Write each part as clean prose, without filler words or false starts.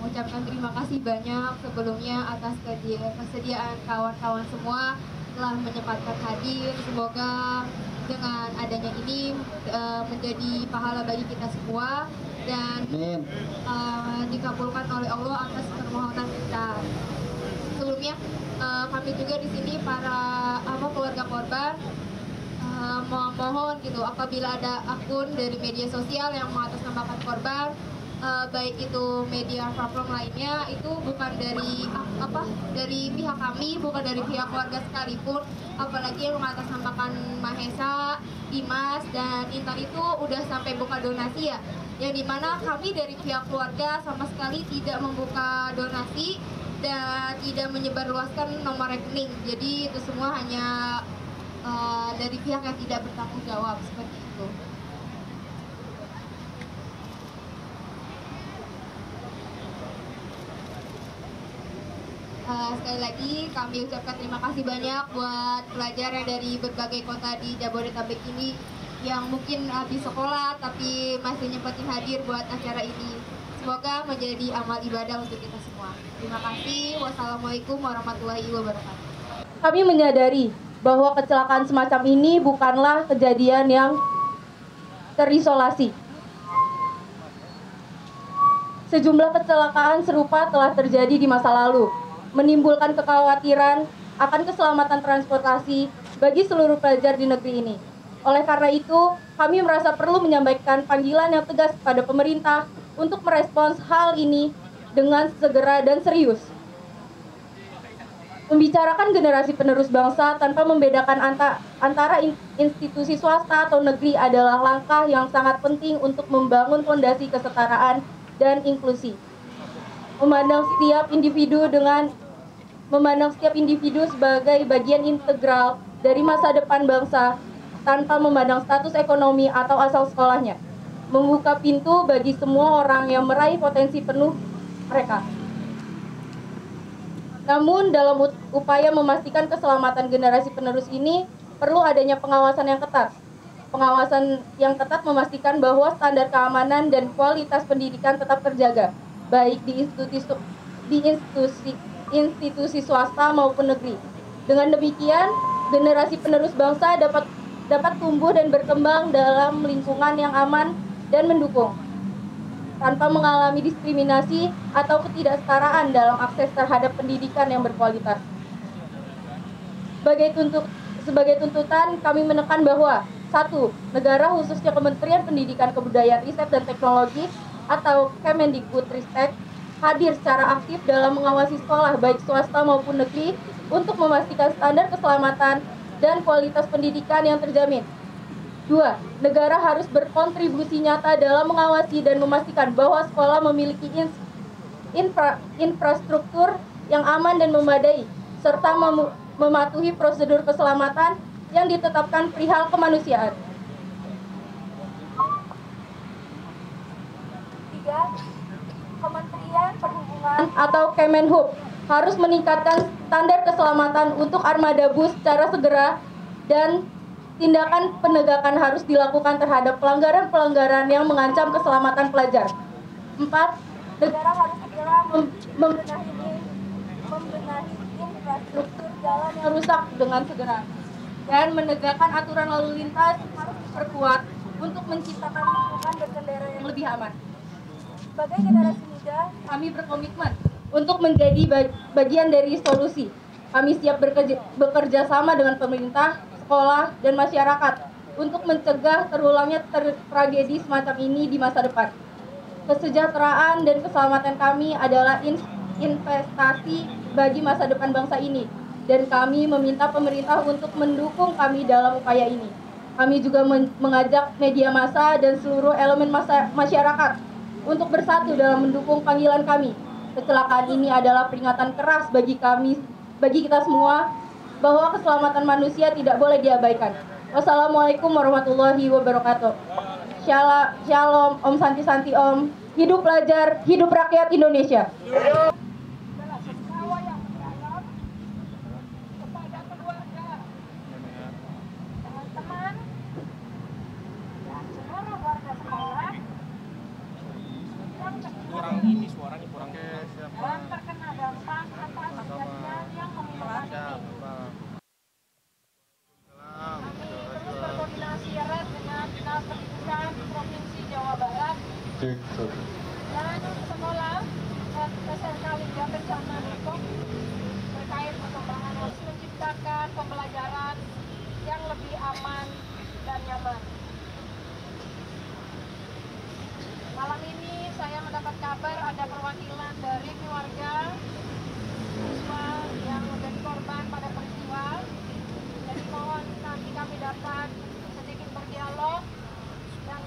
mengucapkan terima kasih banyak sebelumnya atas kesediaan kawan-kawan semua telah menyempatkan hadir. Semoga dengan adanya ini menjadi pahala bagi kita semua dan dikabulkan oleh Allah atas permohonan kita. Sebelumnya kami juga di sini para keluarga korban mohon gitu apabila ada akun dari media sosial yang mengatasnamakan korban, baik itu media platform lainnya, itu bukan dari pihak kami, bukan dari pihak keluarga sekalipun, apalagi yang mengatasnamakan Mahesa, Dimas dan Intan itu udah sampai buka donasi ya, yang dimana kami dari pihak keluarga sama sekali tidak membuka donasi dan tidak menyebarluaskan nomor rekening. Jadi itu semua hanya dari pihak yang tidak bertanggung jawab, seperti itu. Sekali lagi kami ucapkan terima kasih banyak buat pelajar yang dari berbagai kota di Jabodetabek ini yang mungkin habis sekolah tapi masih nyempetin hadir buat acara ini. Semoga menjadi amal ibadah untuk kita semua. Terima kasih. Wassalamualaikum warahmatullahi wabarakatuh. Kami menyadari bahwa kecelakaan semacam ini bukanlah kejadian yang terisolasi. Sejumlah kecelakaan serupa telah terjadi di masa lalu, menimbulkan kekhawatiran akan keselamatan transportasi bagi seluruh pelajar di negeri ini. Oleh karena itu, kami merasa perlu menyampaikan panggilan yang tegas kepada pemerintah untuk merespons hal ini dengan segera dan serius. Membicarakan generasi penerus bangsa tanpa membedakan antara institusi swasta atau negeri adalah langkah yang sangat penting untuk membangun fondasi kesetaraan dan inklusi. Memandang setiap individu sebagai bagian integral dari masa depan bangsa tanpa memandang status ekonomi atau asal sekolahnya. Membuka pintu bagi semua orang yang meraih potensi penuh mereka. Namun dalam upaya memastikan keselamatan generasi penerus ini perlu adanya pengawasan yang ketat. Pengawasan yang ketat memastikan bahwa standar keamanan dan kualitas pendidikan tetap terjaga, baik di institusi swasta maupun negeri. Dengan demikian, generasi penerus bangsa dapat tumbuh dan berkembang dalam lingkungan yang aman dan mendukung, tanpa mengalami diskriminasi atau ketidaksetaraan dalam akses terhadap pendidikan yang berkualitas. Sebagai tuntutan, kami menekan bahwa 1. Negara khususnya Kementerian Pendidikan Kebudayaan Riset dan Teknologi atau Kemendikbudristek hadir secara aktif dalam mengawasi sekolah baik swasta maupun negeri untuk memastikan standar keselamatan dan kualitas pendidikan yang terjamin. 2. Negara harus berkontribusi nyata dalam mengawasi dan memastikan bahwa sekolah memiliki infrastruktur yang aman dan memadai, serta mematuhi prosedur keselamatan yang ditetapkan perihal kemanusiaan. 3. Kementerian Perhubungan atau Kemenhub harus meningkatkan standar keselamatan untuk armada bus secara segera dan tindakan penegakan harus dilakukan terhadap pelanggaran-pelanggaran yang mengancam keselamatan pelajar. 4. Negara harus segera membenahi infrastruktur jalan yang rusak dengan segera dan menegakkan aturan lalu lintas harus diperkuat untuk menciptakan lingkungan berkendara yang lebih aman. Sebagai generasi muda, kami berkomitmen untuk menjadi bagian dari solusi. Kami siap bekerja sama dengan pemerintah, sekolah, dan masyarakat untuk mencegah terulangnya tragedi semacam ini di masa depan. Kesejahteraan dan keselamatan kami adalah investasi bagi masa depan bangsa ini, dan kami meminta pemerintah untuk mendukung kami dalam upaya ini. Kami juga mengajak media massa dan seluruh elemen masyarakat untuk bersatu dalam mendukung panggilan kami. Kecelakaan ini adalah peringatan keras bagi kita semua bahwa keselamatan manusia tidak boleh diabaikan. Wassalamualaikum warahmatullahi wabarakatuh. Shalom, Om Santi Santi Om. Hidup pelajar, hidup rakyat Indonesia. Teman-teman dan seluruh warga sekolah kurang ini suaranya kurang dan terkena dampak atas kejadian yang memilukan ini. Kami terus berkoordinasi erat dengan Dinas Pendidikan Provinsi Jawa Barat dan sekolah dan SMK Lingga Kencana Depok terkait perkembangan harus menciptakan pembelajaran yang lebih aman dan nyaman. Malam ini saya mendapat kabar ada perwakilan dari keluarga siswa yang menjadi korban pada peristiwa. Jadi mohon nanti kami dapat sedikit berdialog dan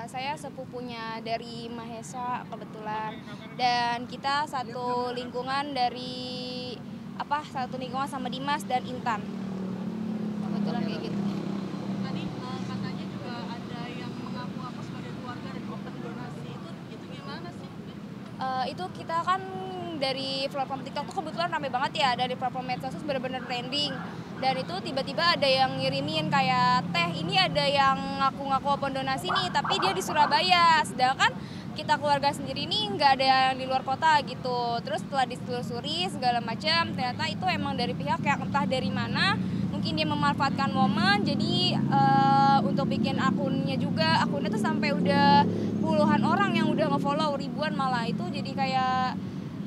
saya sepupunya dari Mahesa kebetulan, dan kita satu lingkungan sama Dimas dan Intan, kebetulan kayak gitu. Tadi katanya juga ada yang mengaku sebagai keluarga dan open donasi, itu gimana sih? Itu kita kan dari platform TikTok tuh kebetulan ramai banget ya, dari platform medsos benar-benar trending. Dan itu tiba-tiba ada yang ngirimin kayak, teh ini ada yang ngaku-ngaku open donasi nih, tapi dia di Surabaya, sedangkan kita keluarga sendiri nih nggak ada yang di luar kota gitu. Terus setelah ditelusuri segala macam, ternyata itu emang dari pihak yang entah dari mana, mungkin dia memanfaatkan momen, jadi untuk bikin akunnya juga, akunnya tuh sampai udah puluhan orang yang udah nge-follow, ribuan malah. Itu jadi kayak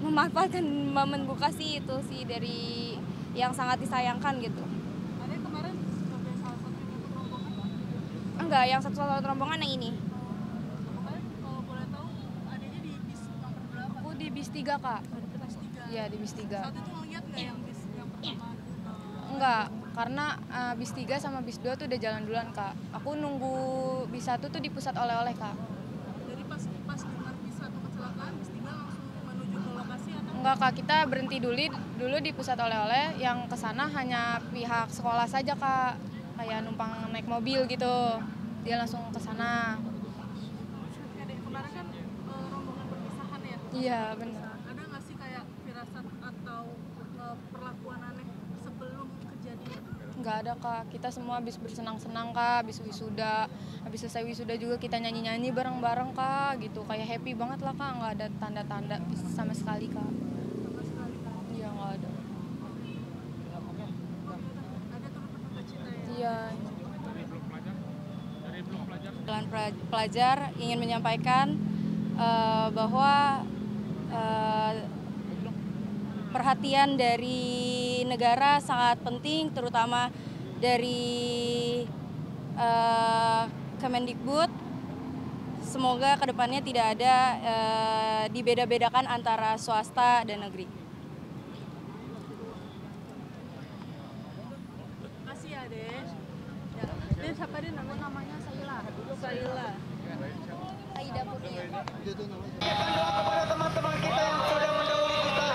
memanfaatkan momen buka sih, itu sih dari yang sangat disayangkan gitu. Ada kemarin sebagai salah satu ikut rombongan? Enggak, yang satu rombongan yang ini. Kemarin kalau boleh tahu adanya di bis nomor berapa? Aku di bis 3 Kak. Bis 3. Iya di bis 3. Saat itu ngeliat nggak yang bis yang pertama? Enggak, karena bis 3 sama bis 2 tuh udah jalan duluan Kak. Aku nunggu bis 1 tuh di pusat oleh-oleh Kak. Jadi pas dengar bis 1 kecelakaan, bis 3 langsung menuju ke lokasi atau? Enggak Kak, kita berhenti dulu di pusat oleh-oleh, yang kesana hanya pihak sekolah saja Kak. Kayak numpang naik mobil gitu, dia langsung kesana. Kemarin kan rombongan perpisahan ya? Iya benar. Ada nggak sih kayak firasat atau perlakuan aneh sebelum kejadian? Nggak ada Kak, kita semua habis bersenang-senang Kak, habis wisuda, habis selesai wisuda juga kita nyanyi-nyanyi bareng-bareng Kak, gitu. Kayak happy banget lah Kak, nggak ada tanda-tanda sama sekali Kak. Sama sekali kan? Iya nggak ada. Ada turut berduka cita ya? Iya. Jalan pelajar ingin menyampaikan bahwa perhatian dari negara sangat penting, terutama dari Kemendikbud. Semoga kedepannya tidak ada dibeda-bedakan antara swasta dan negeri. Makasih ya Deh. Dia siapa dia namanya Saila. Aida Purnia. Kepada teman-teman kita yang sudah mendahului kita,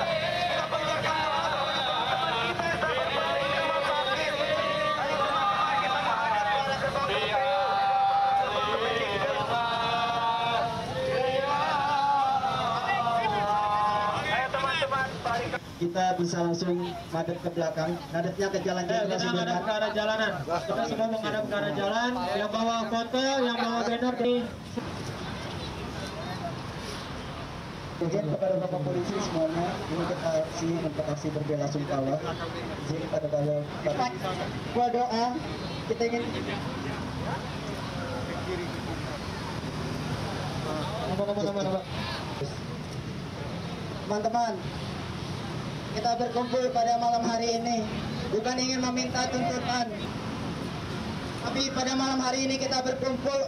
kita panjatkan teman kita sampai kembali ke rumah sakit. Ayo sama-sama kita menghadap pada gerbang Ayo teman-teman, kita bisa langsung madep ke belakang, madepnya ke jalan kita menghadap ke arah jalanan. Kita semua menghadap ke arah jalan. Yang bawa foto, yang bawa banner di. Izin kepada Bapak Polisi semuanya, ini kita aksi untuk aksi berbela sungkawa. Izin pada Bapak. Gua doa, kita ingin. Teman-teman, kita berkumpul pada malam hari ini bukan ingin meminta tuntutan, tapi pada malam hari ini kita berkumpul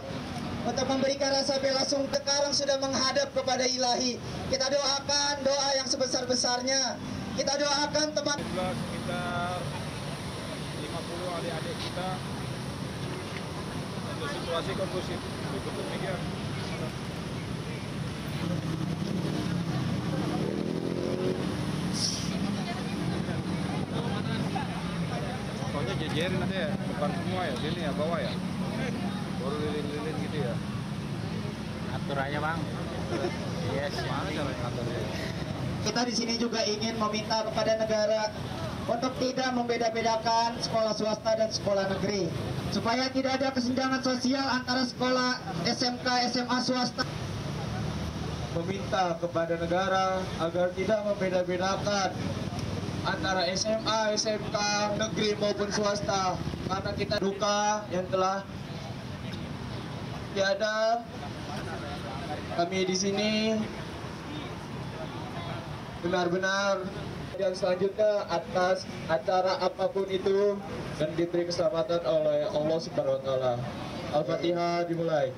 untuk memberikan rasa bela sungkawa. Sekarang sudah menghadap kepada Ilahi. Kita doakan doa yang sebesar-besarnya. Kita doakan teman. Sekitar 50 adik-adik kita untuk situasi kondusif. Cukup demikian. Biarin nanti ya, depan semua ya, sini ya, bawah ya. Baru lilin-lilin gitu ya. Atur aja bang. Yes. Mana caranya ngaturnya? Kita di sini juga ingin meminta kepada negara untuk tidak membeda-bedakan sekolah swasta dan sekolah negeri, supaya tidak ada kesenjangan sosial antara sekolah SMK, SMA swasta. Meminta kepada negara agar tidak membeda-bedakan antara SMA, SMK, negeri maupun swasta, karena kita duka yang telah tiada. Kami di sini benar-benar dan selanjutnya atas acara apapun itu dan diberi keselamatan oleh Allah Subhanahu wa taala. Al-Fatihah dimulai.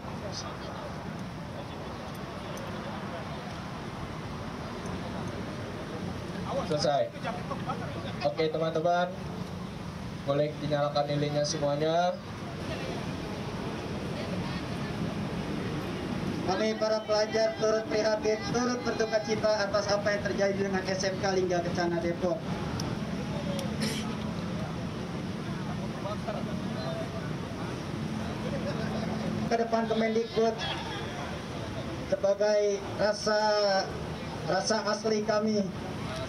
Selesai. Oke teman-teman, boleh dinyalakan lilinnya semuanya. Kami para pelajar turut prihatin, turut berduka cita atas apa yang terjadi dengan SMK Lingga Kencana Depok. Ke depan Kemendikbud sebagai rasa asli kami,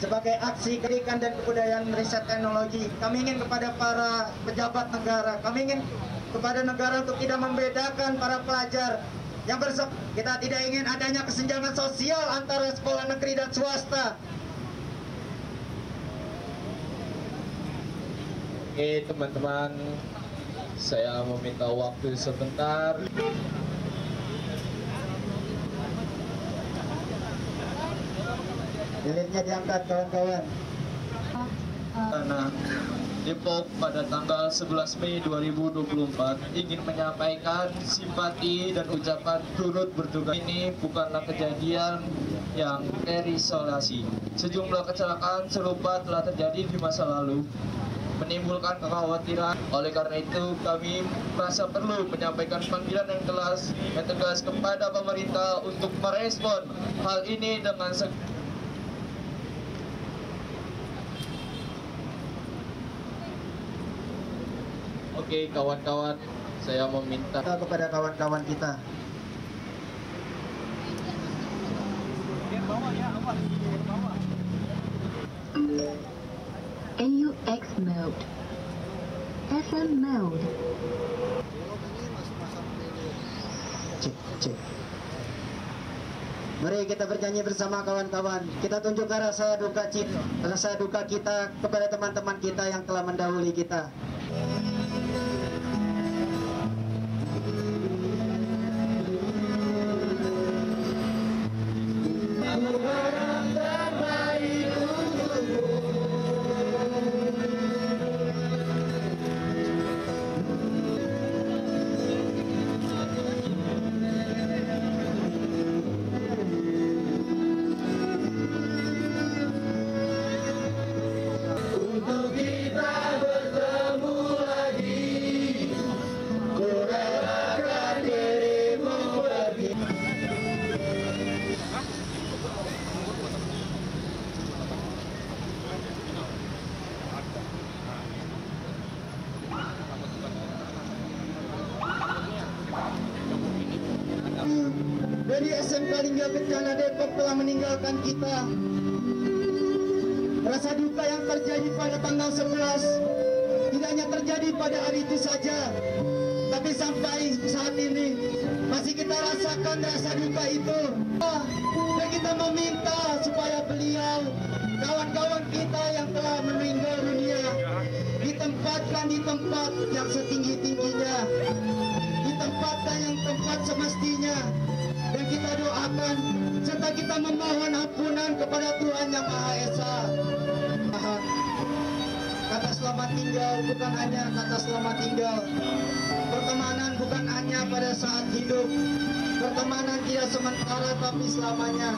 sebagai aksi pendidikan dan kebudayaan riset teknologi. Kami ingin kepada para pejabat negara, kami ingin kepada negara untuk tidak membedakan para pelajar yang kita tidak ingin adanya kesenjangan sosial antara sekolah negeri dan swasta. Oke teman-teman, saya meminta waktu sebentar. Lilinnya diangkat kawan-kawan. Karena Depok pada tanggal 11 Mei 2024 ingin menyampaikan simpati dan ucapan turut berduka. Ini bukanlah kejadian yang terisolasi. Sejumlah kecelakaan serupa telah terjadi di masa lalu, menimbulkan kekhawatiran. Oleh karena itu, kami merasa perlu menyampaikan panggilan yang tegas kepada pemerintah untuk merespon hal ini dengan segera. Oke kawan-kawan, saya meminta Kepada kawan-kawan kita. AUX mode. FM mode. Cek. Mari kita bernyanyi bersama kawan-kawan. Kita tunjukkan rasa duka kita kepada teman-teman kita yang telah mendahului kita. Dari SMK Lingga Kencana Depok telah meninggalkan kita. Rasa duka yang terjadi pada tanggal 11 tidak hanya terjadi pada hari itu saja, tapi sampai saat ini masih kita rasakan rasa duka itu. Dan kita meminta supaya beliau, kawan-kawan kita yang telah meninggal dunia, ditempatkan di tempat yang setinggi-tingginya, ditempatkan yang tempat semestinya. Dan kita doakan serta kita memohon ampunan kepada Tuhan Yang Maha Esa. Kata selamat tinggal bukan hanya kata selamat tinggal. Pertemanan bukan hanya pada saat hidup. Pertemanan tidak sementara tapi selamanya.